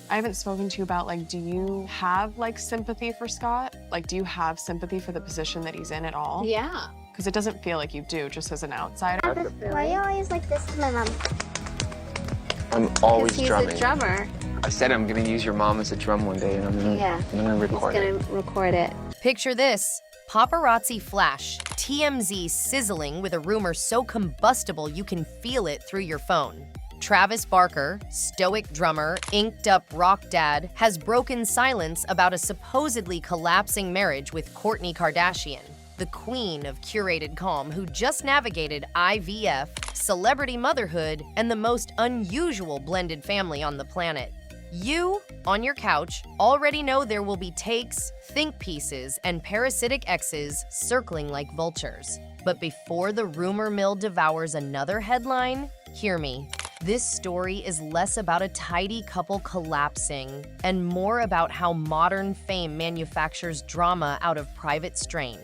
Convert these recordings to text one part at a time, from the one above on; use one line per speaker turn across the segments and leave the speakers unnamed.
I haven't spoken to you about, like, do you have, like, sympathy for Scott? Like, do you have sympathy for the position that he's in at all?
Yeah.
Because it doesn't feel like you do, just as an outsider.
Why are you always like this to my mom?
I'm always
He's
drumming.
a drummer.
I said I'm gonna use your mom as a drum one day, and I'm gonna record
He's
it.
gonna record it.
Picture this. Paparazzi flash, TMZ sizzling with a rumor so combustible you can feel it through your phone. Travis Barker, stoic drummer, inked-up rock dad, has broken silence about a supposedly collapsing marriage with Kourtney Kardashian, the queen of curated calm who just navigated IVF, celebrity motherhood, and the most unusual blended family on the planet. You, on your couch, already know there will be takes, think pieces, and parasitic exes circling like vultures. But before the rumor mill devours another headline, hear me. This story is less about a tidy couple collapsing and more about how modern fame manufactures drama out of private strain.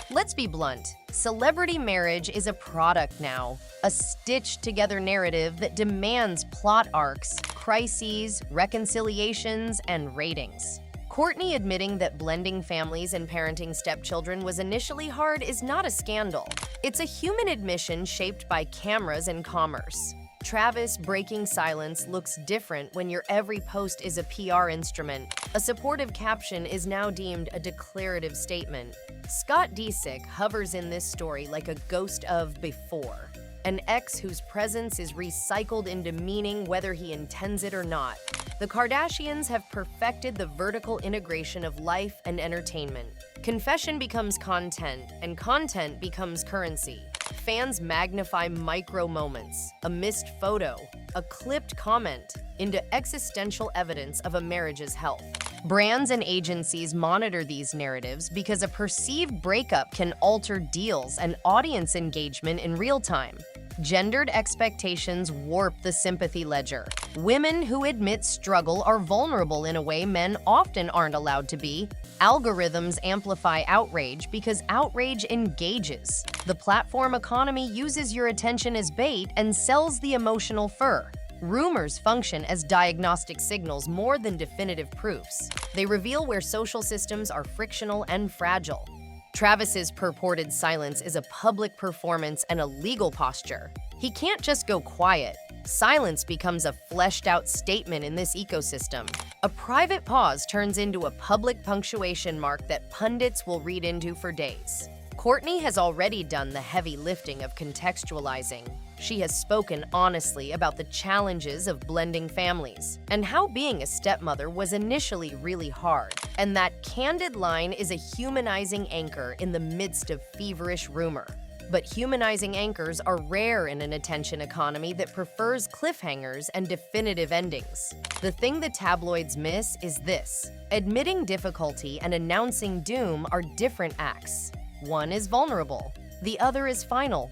Let's be blunt. Celebrity marriage is a product now, a stitched-together narrative that demands plot arcs, crises, reconciliations, and ratings. Kourtney admitting that blending families and parenting stepchildren was initially hard is not a scandal. It's a human admission shaped by cameras and commerce. Travis breaking silence looks different when your every post is a PR instrument. A supportive caption is now deemed a declarative statement. Scott Disick hovers in this story like a ghost of before, an ex whose presence is recycled into meaning whether he intends it or not. The Kardashians have perfected the vertical integration of life and entertainment. Confession becomes content, and content becomes currency. Fans magnify micro moments, a missed photo, a clipped comment, into existential evidence of a marriage's health. Brands and agencies monitor these narratives because a perceived breakup can alter deals and audience engagement in real time. Gendered expectations warp the sympathy ledger. Women who admit struggle are vulnerable in a way men often aren't allowed to be. Algorithms amplify outrage because outrage engages. The platform economy uses your attention as bait and sells the emotional fur. Rumors function as diagnostic signals more than definitive proofs. They reveal where social systems are frictional and fragile. Travis's purported silence is a public performance and a legal posture. He can't just go quiet. Silence becomes a fleshed-out statement in this ecosystem. A private pause turns into a public punctuation mark that pundits will read into for days. Kourtney has already done the heavy lifting of contextualizing. She has spoken honestly about the challenges of blending families and how being a stepmother was initially really hard. And that candid line is a humanizing anchor in the midst of feverish rumor. But humanizing anchors are rare in an attention economy that prefers cliffhangers and definitive endings. The thing the tabloids miss is this: admitting difficulty and announcing doom are different acts. One is vulnerable, the other is final.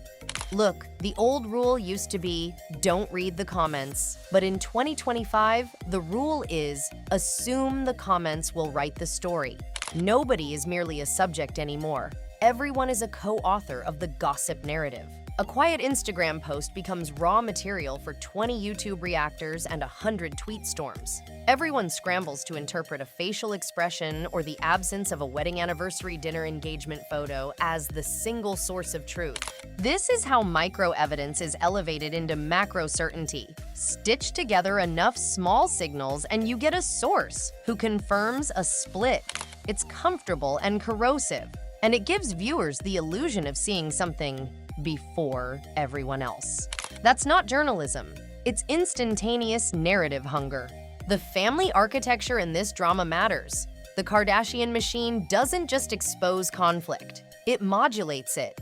Look, the old rule used to be, don't read the comments. But in 2025, the rule is, assume the comments will write the story. Nobody is merely a subject anymore. Everyone is a co-author of the gossip narrative. A quiet Instagram post becomes raw material for 20 YouTube reactors and 100 tweet storms. Everyone scrambles to interpret a facial expression or the absence of a wedding anniversary dinner engagement photo as the single source of truth. This is how micro-evidence is elevated into macro certainty. Stitch together enough small signals and you get a source who confirms a split. It's comfortable and corrosive, and it gives viewers the illusion of seeing something before everyone else. That's not journalism. It's instantaneous narrative hunger. The family architecture in this drama matters. The Kardashian machine doesn't just expose conflict, it modulates it.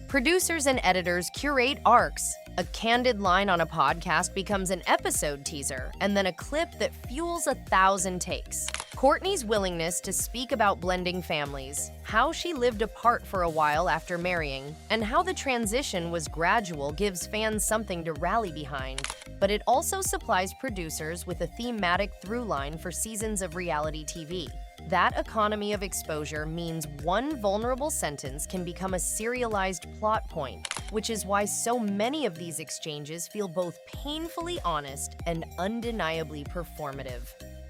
Producers and editors curate arcs. A candid line on a podcast becomes an episode teaser, and then a clip that fuels 1,000 takes. Kourtney's willingness to speak about blending families, how she lived apart for a while after marrying, and how the transition was gradual gives fans something to rally behind. But it also supplies producers with a thematic through line for seasons of reality TV. That economy of exposure means one vulnerable sentence can become a serialized plot point, which is why so many of these exchanges feel both painfully honest and undeniably performative.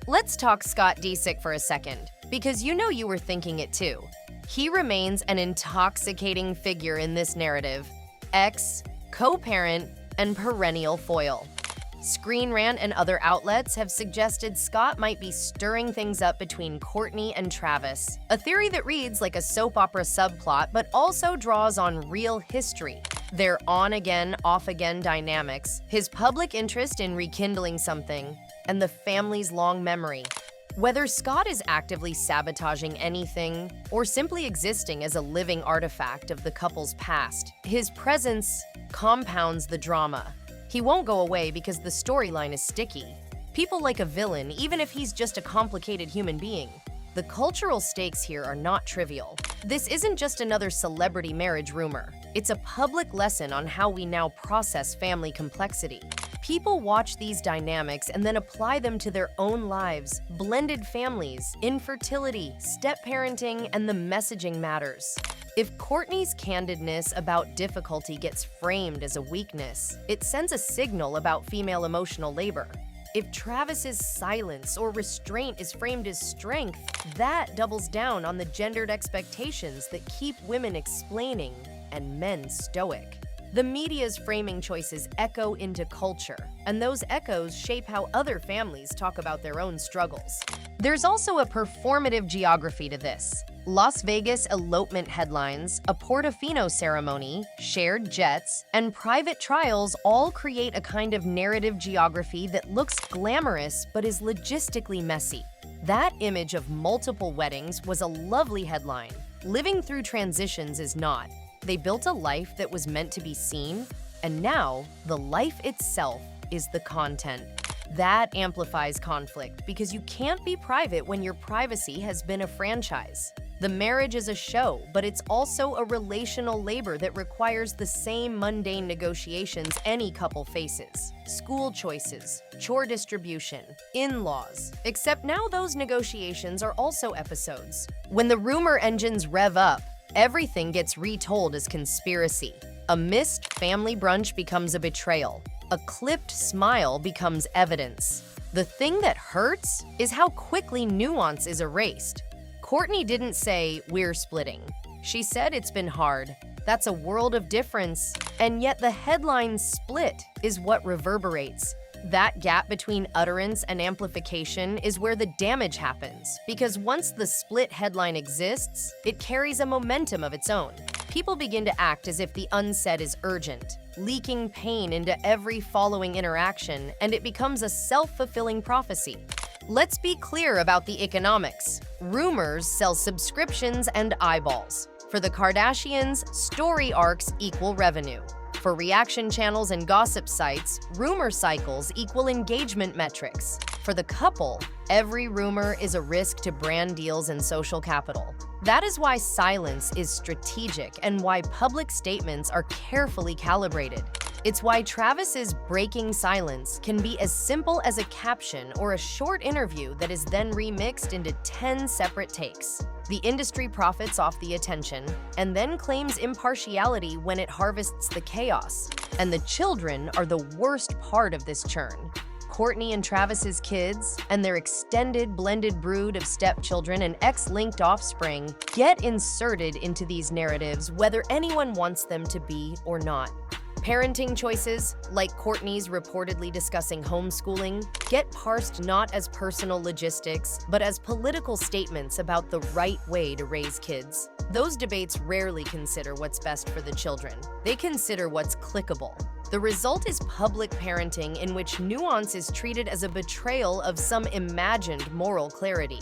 Let's talk Scott Disick for a second, because you know you were thinking it too. He remains an intoxicating figure in this narrative. Ex, co-parent, and perennial foil. Screen Rant and other outlets have suggested Scott might be stirring things up between Kourtney and Travis, a theory that reads like a soap opera subplot but also draws on real history. Their on-again, off-again dynamics, his public interest in rekindling something, and the family's long memory. Whether Scott is actively sabotaging anything or simply existing as a living artifact of the couple's past, his presence compounds the drama. He won't go away because the storyline is sticky. People like a villain, even if he's just a complicated human being. The cultural stakes here are not trivial. This isn't just another celebrity marriage rumor. It's a public lesson on how we now process family complexity. People watch these dynamics and then apply them to their own lives, blended families, infertility, step-parenting, and the messaging matters. If Kourtney's candidness about difficulty gets framed as a weakness, it sends a signal about female emotional labor. If Travis's silence or restraint is framed as strength, that doubles down on the gendered expectations that keep women explaining and men stoic. The media's framing choices echo into culture, and those echoes shape how other families talk about their own struggles. There's also a performative geography to this. Las Vegas elopement headlines, a Portofino ceremony, shared jets, and private trials all create a kind of narrative geography that looks glamorous but is logistically messy. That image of multiple weddings was a lovely headline. Living through transitions is not. They built a life that was meant to be seen, and now the life itself is the content. That amplifies conflict because you can't be private when your privacy has been a franchise. The marriage is a show, but it's also a relational labor that requires the same mundane negotiations any couple faces. School choices, chore distribution, in-laws. Except now those negotiations are also episodes. When the rumor engines rev up, everything gets retold as conspiracy. A missed family brunch becomes a betrayal. A clipped smile becomes evidence. The thing that hurts is how quickly nuance is erased. Kourtney didn't say, "We're splitting." She said it's been hard. That's a world of difference. And yet the headline "split" is what reverberates. That gap between utterance and amplification is where the damage happens, because once the split headline exists, it carries a momentum of its own. People begin to act as if the unsaid is urgent, leaking pain into every following interaction, and it becomes a self-fulfilling prophecy. Let's be clear about the economics. Rumors sell subscriptions and eyeballs. For the Kardashians, story arcs equal revenue. For reaction channels and gossip sites, rumor cycles equal engagement metrics. For the couple, every rumor is a risk to brand deals and social capital. That is why silence is strategic and why public statements are carefully calibrated. It's why Travis's breaking silence can be as simple as a caption or a short interview that is then remixed into 10 separate takes. The industry profits off the attention and then claims impartiality when it harvests the chaos. And the children are the worst part of this churn. Kourtney and Travis's kids and their extended blended brood of stepchildren and ex-linked offspring get inserted into these narratives whether anyone wants them to be or not. Parenting choices, like Kourtney's reportedly discussing homeschooling, get parsed not as personal logistics, but as political statements about the right way to raise kids. Those debates rarely consider what's best for the children. They consider what's clickable. The result is public parenting in which nuance is treated as a betrayal of some imagined moral clarity.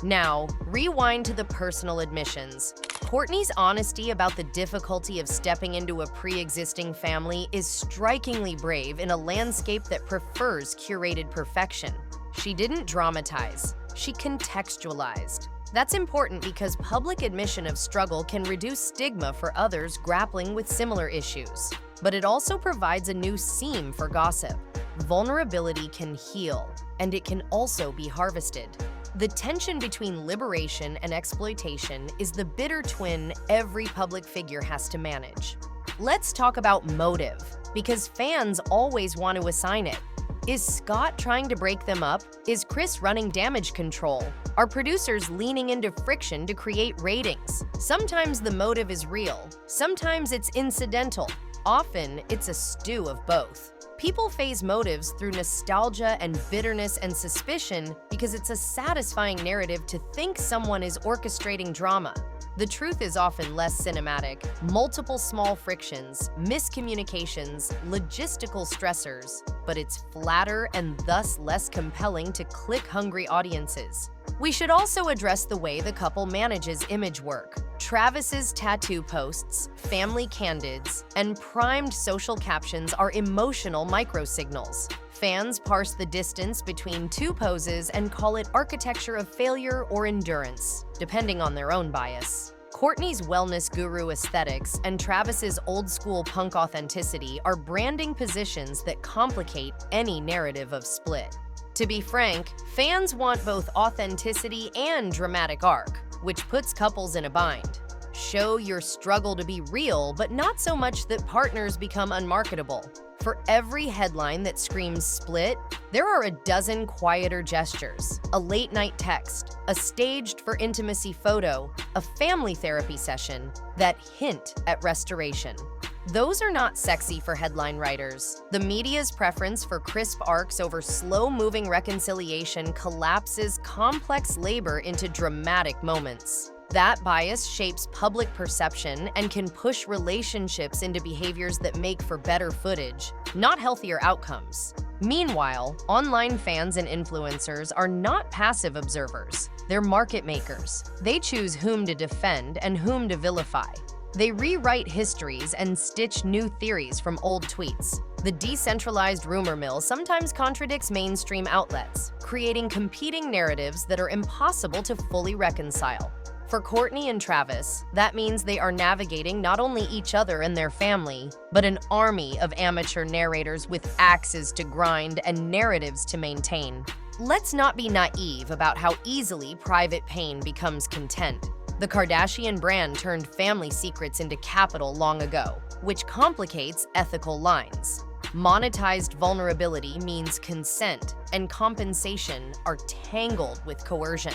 Now, rewind to the personal admissions. Kourtney's honesty about the difficulty of stepping into a pre-existing family is strikingly brave in a landscape that prefers curated perfection. She didn't dramatize, she contextualized. That's important because public admission of struggle can reduce stigma for others grappling with similar issues. But it also provides a new seam for gossip. Vulnerability can heal, and it can also be harvested. The tension between liberation and exploitation is the bitter twin every public figure has to manage. Let's talk about motive, because fans always want to assign it. Is Scott trying to break them up? Is Kris running damage control? Are producers leaning into friction to create ratings? Sometimes the motive is real, sometimes it's incidental. Often, it's a stew of both. People phase motives through nostalgia and bitterness and suspicion because it's a satisfying narrative to think someone is orchestrating drama. The truth is often less cinematic. Multiple small frictions, miscommunications, logistical stressors, but it's flatter and thus less compelling to click-hungry audiences. We should also address the way the couple manages image work. Travis's tattoo posts, family candids, and primed social captions are emotional microsignals. Fans parse the distance between two poses and call it architecture of failure or endurance, depending on their own bias. Kourtney's wellness guru aesthetics and Travis's old-school punk authenticity are branding positions that complicate any narrative of split. To be frank, fans want both authenticity and dramatic arc, which puts couples in a bind. Show your struggle to be real, but not so much that partners become unmarketable. For every headline that screams split, there are a dozen quieter gestures, a late-night text, a staged for intimacy photo, a family therapy session that hint at restoration. Those are not sexy for headline writers. The media's preference for crisp arcs over slow-moving reconciliation collapses complex labor into dramatic moments. That bias shapes public perception and can push relationships into behaviors that make for better footage, not healthier outcomes. Meanwhile, online fans and influencers are not passive observers. They're market makers. They choose whom to defend and whom to vilify. They rewrite histories and stitch new theories from old tweets. The decentralized rumor mill sometimes contradicts mainstream outlets, creating competing narratives that are impossible to fully reconcile. For Kourtney and Travis, that means they are navigating not only each other and their family, but an army of amateur narrators with axes to grind and narratives to maintain. Let's not be naive about how easily private pain becomes content. The Kardashian brand turned family secrets into capital long ago, which complicates ethical lines. Monetized vulnerability means consent and compensation are tangled with coercion.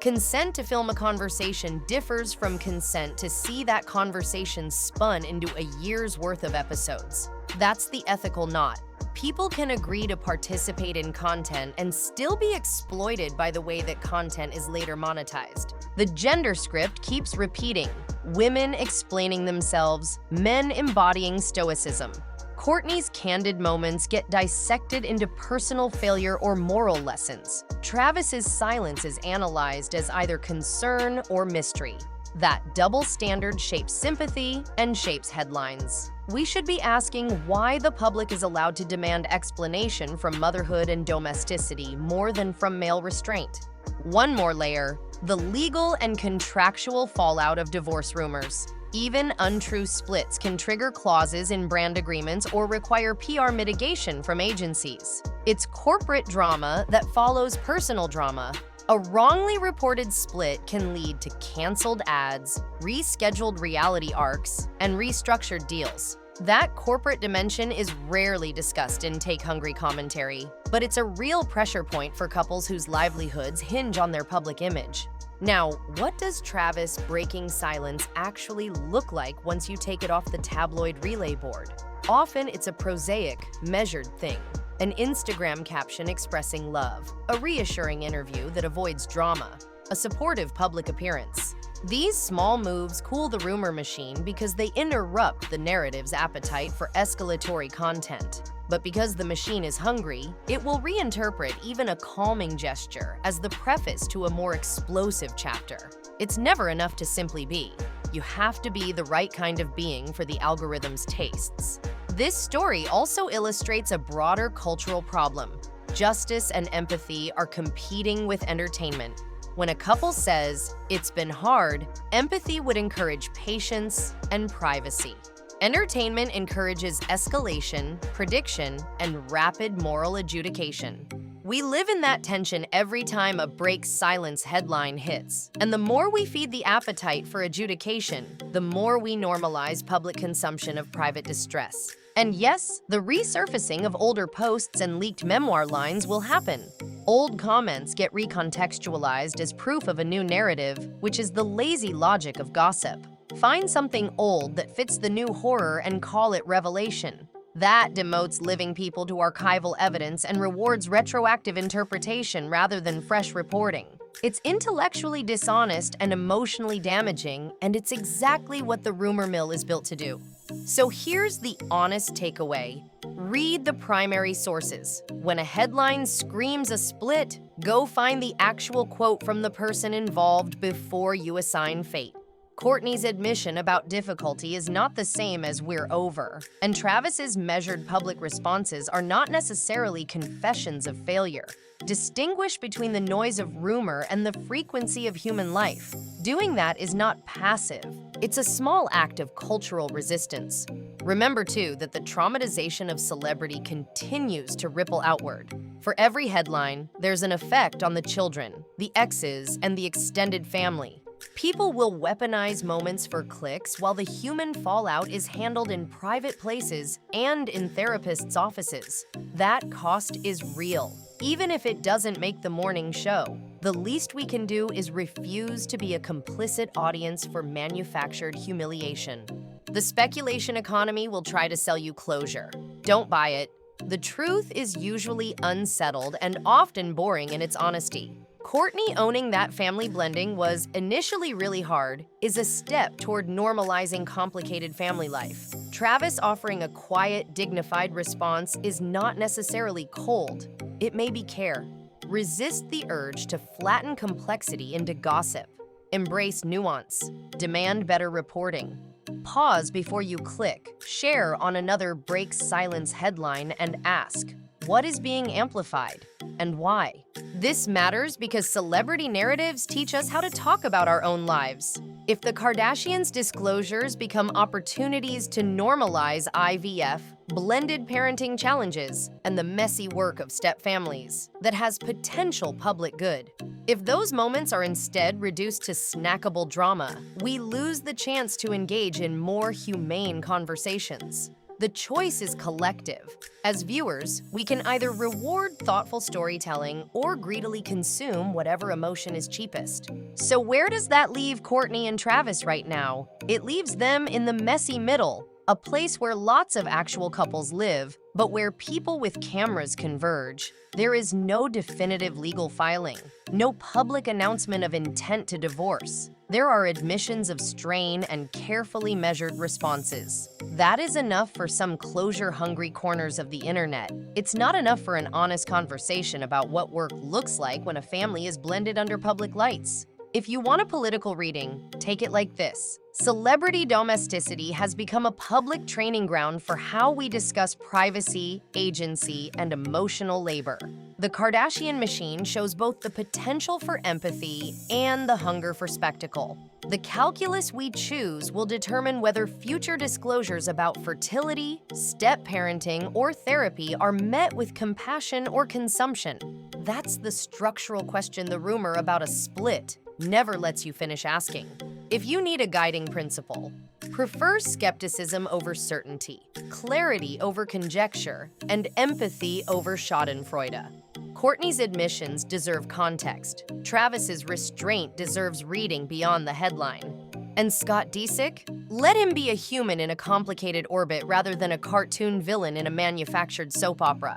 Consent to film a conversation differs from consent to see that conversation spun into a year's worth of episodes. That's the ethical knot. People can agree to participate in content and still be exploited by the way that content is later monetized. The gender script keeps repeating, women explaining themselves, men embodying stoicism. Kourtney's candid moments get dissected into personal failure or moral lessons. Travis's silence is analyzed as either concern or mystery. That double standard shapes sympathy and shapes headlines. We should be asking why the public is allowed to demand explanation from motherhood and domesticity more than from male restraint. One more layer, the legal and contractual fallout of divorce rumors. Even untrue splits can trigger clauses in brand agreements or require PR mitigation from agencies. It's corporate drama that follows personal drama. A wrongly reported split can lead to canceled ads, rescheduled reality arcs, and restructured deals. That corporate dimension is rarely discussed in take-hungry commentary, but it's a real pressure point for couples whose livelihoods hinge on their public image. Now, what does Travis breaking silence actually look like once you take it off the tabloid relay board? Often it's a prosaic, measured thing. An Instagram caption expressing love, a reassuring interview that avoids drama, a supportive public appearance. These small moves cool the rumor machine because they interrupt the narrative's appetite for escalatory content. But because the machine is hungry, it will reinterpret even a calming gesture as the preface to a more explosive chapter. It's never enough to simply be. You have to be the right kind of being for the algorithm's tastes. This story also illustrates a broader cultural problem. Justice and empathy are competing with entertainment. When a couple says, "It's been hard," empathy would encourage patience and privacy. Entertainment encourages escalation, prediction, and rapid moral adjudication. We live in that tension every time a break silence headline hits. And the more we feed the appetite for adjudication, the more we normalize public consumption of private distress. And yes, the resurfacing of older posts and leaked memoir lines will happen. Old comments get recontextualized as proof of a new narrative, which is the lazy logic of gossip. Find something old that fits the new horror and call it revelation. That demotes living people to archival evidence and rewards retroactive interpretation rather than fresh reporting. It's intellectually dishonest and emotionally damaging, and it's exactly what the rumor mill is built to do. So here's the honest takeaway. Read the primary sources. When a headline screams a split, go find the actual quote from the person involved before you assign fate. Kourtney's admission about difficulty is not the same as "we're over," and Travis's measured public responses are not necessarily confessions of failure. Distinguish between the noise of rumor and the frequency of human life. Doing that is not passive. It's a small act of cultural resistance. Remember, too, that the traumatization of celebrity continues to ripple outward. For every headline, there's an effect on the children, the exes, and the extended family. People will weaponize moments for clicks while the human fallout is handled in private places and in therapists' offices. That cost is real. Even if it doesn't make the morning show, the least we can do is refuse to be a complicit audience for manufactured humiliation. The speculation economy will try to sell you closure. Don't buy it. The truth is usually unsettled and often boring in its honesty. Kourtney owning that family blending was initially really hard is a step toward normalizing complicated family life. Travis offering a quiet, dignified response is not necessarily cold. It may be care. Resist the urge to flatten complexity into gossip. Embrace nuance. Demand better reporting. Pause before you click. Share on another break silence headline and ask, what is being amplified and why? This matters because celebrity narratives teach us how to talk about our own lives. If the Kardashians' disclosures become opportunities to normalize IVF, blended parenting challenges, and the messy work of step-families, that has potential public good. If those moments are instead reduced to snackable drama, we lose the chance to engage in more humane conversations. The choice is collective. As viewers, we can either reward thoughtful storytelling or greedily consume whatever emotion is cheapest. So where does that leave Kourtney and Travis right now? It leaves them in the messy middle, a place where lots of actual couples live, but where people with cameras converge. There is no definitive legal filing, no public announcement of intent to divorce. There are admissions of strain and carefully measured responses. That is enough for some closure-hungry corners of the internet. It's not enough for an honest conversation about what work looks like when a family is blended under public lights. If you want a political reading, take it like this. Celebrity domesticity has become a public training ground for how we discuss privacy, agency, and emotional labor. The Kardashian machine shows both the potential for empathy and the hunger for spectacle. The calculus we choose will determine whether future disclosures about fertility, step-parenting, or therapy are met with compassion or consumption. That's the structural question the rumor about a split never lets you finish asking. If you need a guiding principle, prefer skepticism over certainty, clarity over conjecture, and empathy over schadenfreude. Kourtney's admissions deserve context. Travis's restraint deserves reading beyond the headline. And Scott Disick? Let him be a human in a complicated orbit rather than a cartoon villain in a manufactured soap opera.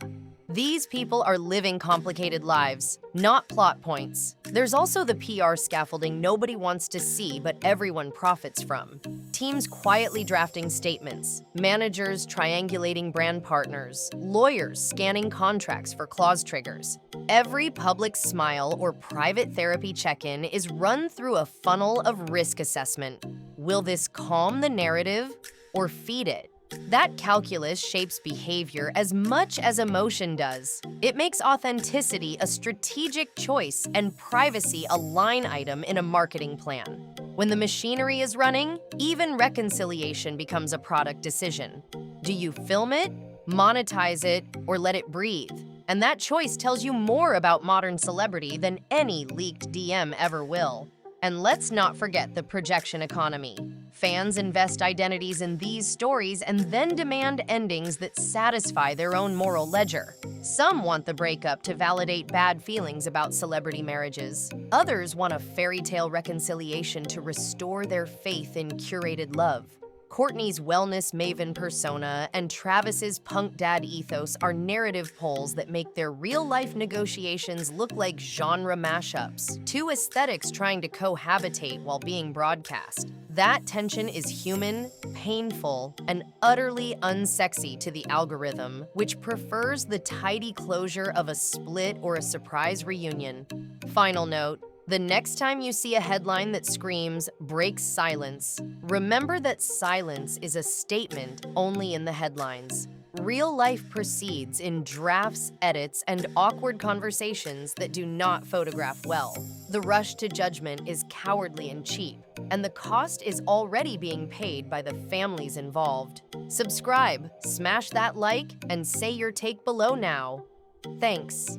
These people are living complicated lives, not plot points. There's also the PR scaffolding nobody wants to see but everyone profits from. Teams quietly drafting statements, managers triangulating brand partners, lawyers scanning contracts for clause triggers. Every public smile or private therapy check-in is run through a funnel of risk assessment. Will this calm the narrative or feed it? That calculus shapes behavior as much as emotion does. It makes authenticity a strategic choice and privacy a line item in a marketing plan. When the machinery is running, even reconciliation becomes a product decision. Do you film it, monetize it, or let it breathe? And that choice tells you more about modern celebrity than any leaked DM ever will. And let's not forget the projection economy. Fans invest identities in these stories and then demand endings that satisfy their own moral ledger. Some want the breakup to validate bad feelings about celebrity marriages. Others want a fairy tale reconciliation to restore their faith in curated love. Kourtney's wellness maven persona and Travis's punk dad ethos are narrative poles that make their real-life negotiations look like genre mashups, two aesthetics trying to cohabitate while being broadcast. That tension is human, painful, and utterly unsexy to the algorithm, which prefers the tidy closure of a split or a surprise reunion. Final note: the next time you see a headline that screams, "breaks silence," remember that silence is a statement only in the headlines. Real life proceeds in drafts, edits, and awkward conversations that do not photograph well. The rush to judgment is cowardly and cheap, and the cost is already being paid by the families involved. Subscribe, smash that like, and say your take below now. Thanks.